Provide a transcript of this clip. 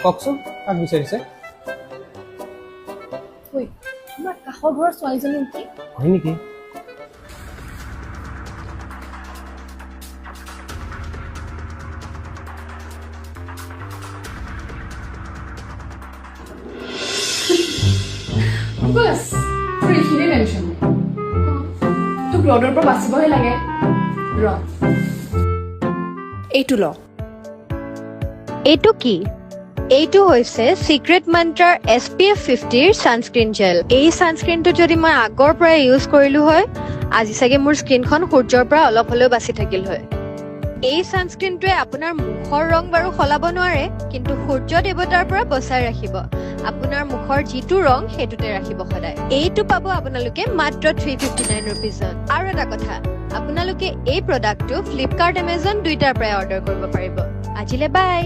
কওকচোন কাক বিচাৰিছে ঐ আমাৰ কাষৰ ঘৰৰ ছোৱালীজনী নেকি হয় নেকি বাস ফ্ৰীখিনি টেনশ্যন তোক ৰ'দৰ পৰা বাচিবহে লাগে ৰ এইটো ল এইটো কি এইটো হৈছে সিক্ৰেট মন্ত্ৰাৰ SPF 50 সানস্ক্ৰিন জেল এই সানস্ক্ৰিনটো যদি মই আগৰ পৰা ইউজ কৰিলো হয় আজি চাগে মোৰ স্কিনখন সূৰ্যৰ পৰা অলপ হলেও বাচি থাকিল হয় এই সানস্ক্ৰিনটোৱে আপোনাৰ মুখৰ ৰং বাৰু সলাব নোৱাৰে কিন্তু সূৰ্য দেৱতাৰ পৰা বচাই ৰাখিব আপোনাৰ মুখৰ যিটো ৰং হেতুতে ৰাখিব সদায় এইটো পাব আপোনালোকে মাত্ৰ 359 रुपीजত আৰু এটা কথা আপোনালোকে এই প্ৰডাক্টটো Flipkart Amazon দুইটাৰ পৰা অৰ্ডাৰ কৰিব পাৰিব আজিলে বাই